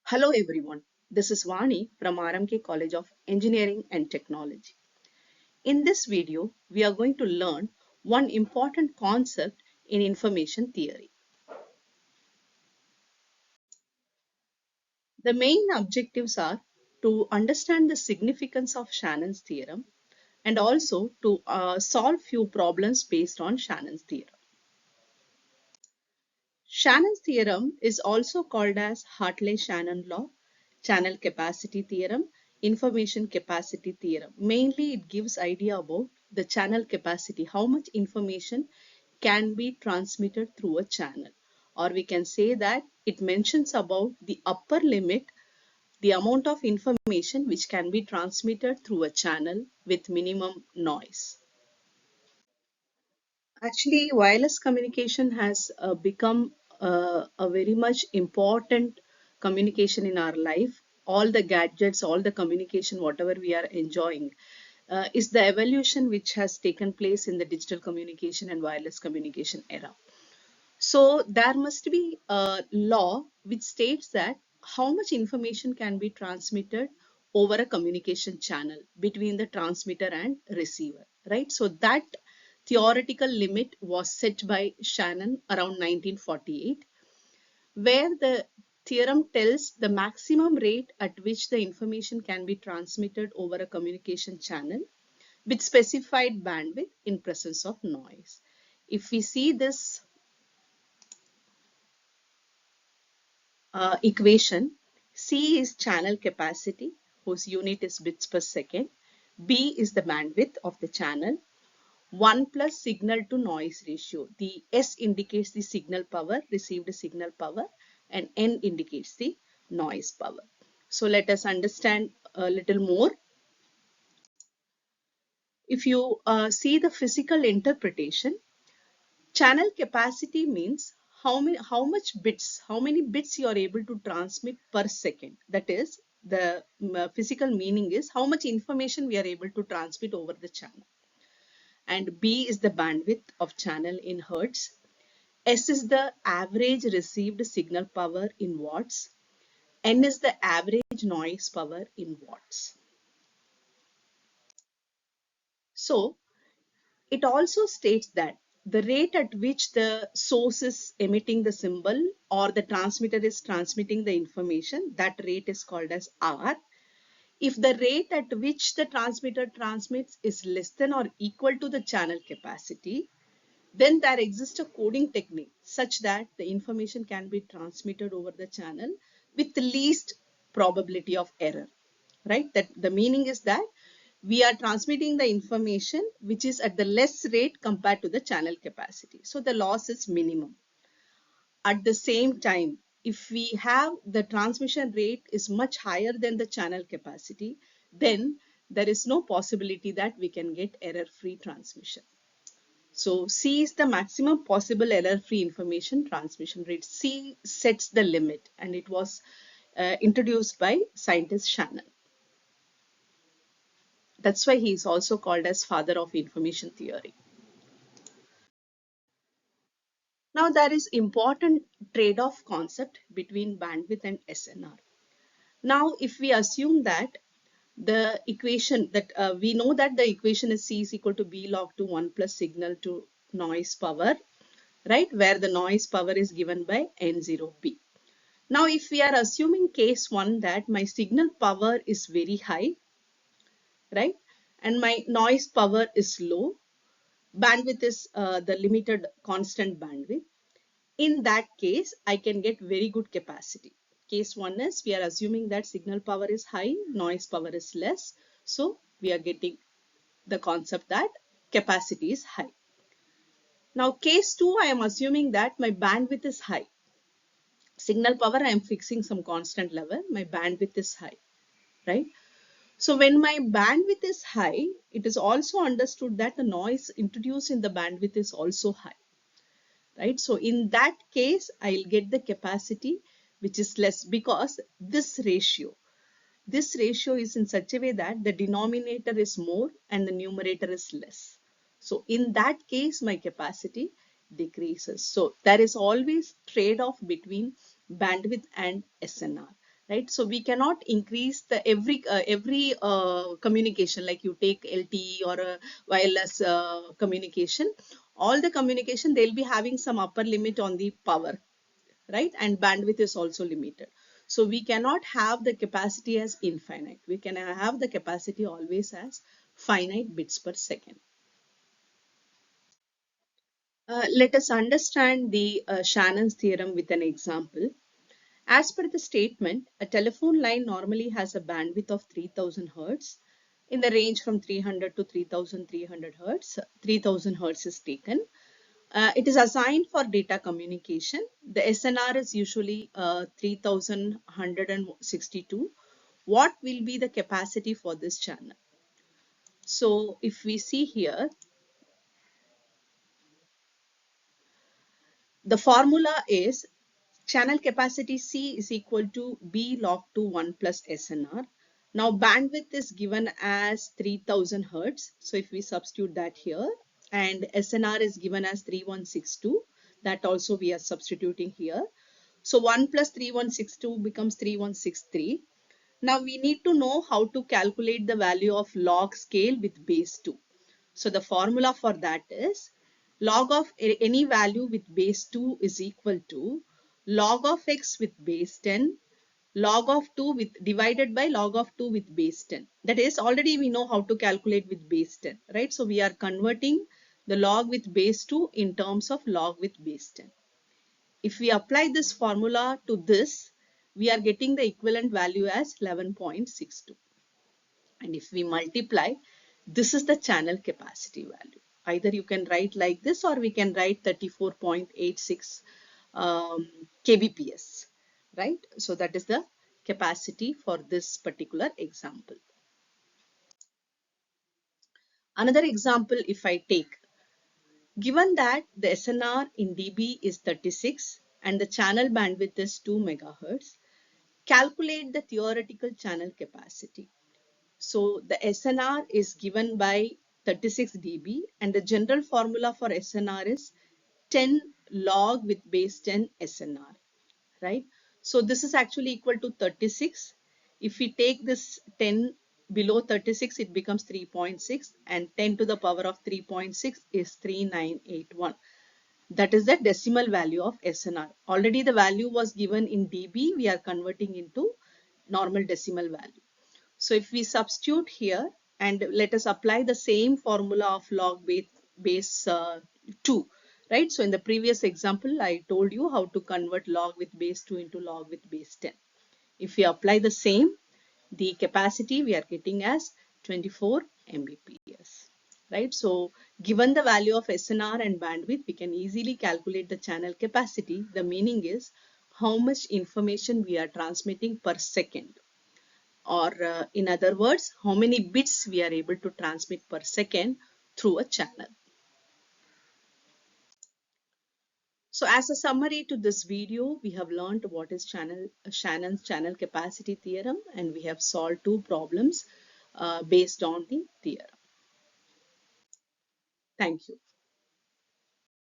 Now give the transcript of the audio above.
Hello everyone, this is Vani from R.M.K College of Engineering and Technology. In this video, we are going to learn one important concept in information theory. The main objectives are to understand the significance of Shannon's theorem and also to solve few problems based on Shannon's theorem. Shannon's theorem is also called as Hartley-Shannon law, channel capacity theorem, information capacity theorem. Mainly it gives idea about the channel capacity, how much information can be transmitted through a channel. Or we can say that it mentions about the upper limit, the amount of information which can be transmitted through a channel with minimum noise. Actually, wireless communication has become a very much important communication in our life. All the gadgets, all the communication, whatever we are enjoying, is the evolution which has taken place in the digital communication and wireless communication era. So there must be a law which states that how much information can be transmitted over a communication channel between the transmitter and receiver, right? So that theoretical limit was set by Shannon around 1948, where the theorem tells the maximum rate at which the information can be transmitted over a communication channel with specified bandwidth in presence of noise. If we see this equation, C is channel capacity, whose unit is bits per second. B is the bandwidth of the channel. 1 plus signal to noise ratio. The S indicates the signal power, received signal power, and N indicates the noise power. So let us understand a little more. If you see the physical interpretation, channel capacity means how much bits, how many bits you are able to transmit per second. That is, the physical meaning is how much information we are able to transmit over the channel. And B is the bandwidth of channel in hertz. S is the average received signal power in watts. N is the average noise power in watts. So it also states that the rate at which the source is emitting the symbol or the transmitter is transmitting the information, that rate is called as R. If the rate at which the transmitter transmits is less than or equal to the channel capacity, then there exists a coding technique such that the information can be transmitted over the channel with the least probability of error, right? That the meaning is that we are transmitting the information which is at the less rate compared to the channel capacity. So the loss is minimum. At the same time, if we have the transmission rate is much higher than the channel capacity, then there is no possibility that we can get error-free transmission. So C is the maximum possible error-free information transmission rate. C sets the limit, and it was introduced by scientist Shannon. That's why he is also called as father of information theory. Now there is important trade-off concept between bandwidth and SNR. Now if we assume that the equation that we know that the equation is C is equal to B log to 1 plus signal to noise power, right, where the noise power is given by N0B. Now if we are assuming case 1 that my signal power is very high, right, and my noise power is low, bandwidth is the limited constant bandwidth. In that case, I can get very good capacity. Case 1 is we are assuming that signal power is high, noise power is less. So we are getting the concept that capacity is high. Now case 2, I am assuming that my bandwidth is high. Signal power, I am fixing some constant level. My bandwidth is high, right? So when my bandwidth is high, it is also understood that the noise introduced in the bandwidth is also high, right? So in that case, I'll get the capacity which is less because this ratio is in such a way that the denominator is more and the numerator is less. So in that case, my capacity decreases. So there is always trade-off between bandwidth and SNR. right? So we cannot increase the every communication, like you take LTE or a wireless communication, all the communication they'll be having some upper limit on the power, right? And bandwidth is also limited. So we cannot have the capacity as infinite. We can have the capacity always as finite bits per second. Let us understand the Shannon's theorem with an example. As per the statement, a telephone line normally has a bandwidth of 3000 Hertz in the range from 300 to 3300 Hertz. 3000 Hertz is taken. It is assigned for data communication. The SNR is usually 3162. What will be the capacity for this channel? So if we see here, the formula is channel capacity C is equal to B log to 1 plus SNR. Now bandwidth is given as 3000 Hertz. So if we substitute that here, and SNR is given as 3162, that also we are substituting here. So 1 plus 3162 becomes 3163. Now we need to know how to calculate the value of log scale with base 2. So the formula for that is log of any value with base 2 is equal to log of x with base 10, log of 2 with divided by log of 2 with base 10. That is, already we know how to calculate with base 10, right? So we are converting the log with base 2 in terms of log with base 10. If we apply this formula to this, we are getting the equivalent value as 11.62. And if we multiply, this is the channel capacity value. Either you can write like this, or we can write 34.86 kbps, right? So that is the capacity for this particular example. Another example, if I take, given that the SNR in dB is 36 and the channel bandwidth is 2 megahertz, calculate the theoretical channel capacity. So the SNR is given by 36 dB, and the general formula for SNR is 10 log with base 10 SNR, right? So this is actually equal to 36. If we take this 10 below 36, it becomes 3.6, and 10 to the power of 3.6 is 3981. That is the decimal value of SNR. Already the value was given in dB. We are converting into normal decimal value. So if we substitute here, and let us apply the same formula of log base 2, right? So in the previous example, I told you how to convert log with base 2 into log with base 10. If we apply the same, the capacity we are getting as 24 Mbps, right? So given the value of SNR and bandwidth, we can easily calculate the channel capacity. The meaning is how much information we are transmitting per second, or in other words, how many bits we are able to transmit per second through a channel. So as a summary to this video, we have learned what is Shannon's channel capacity theorem, and we have solved two problems based on the theorem. Thank you.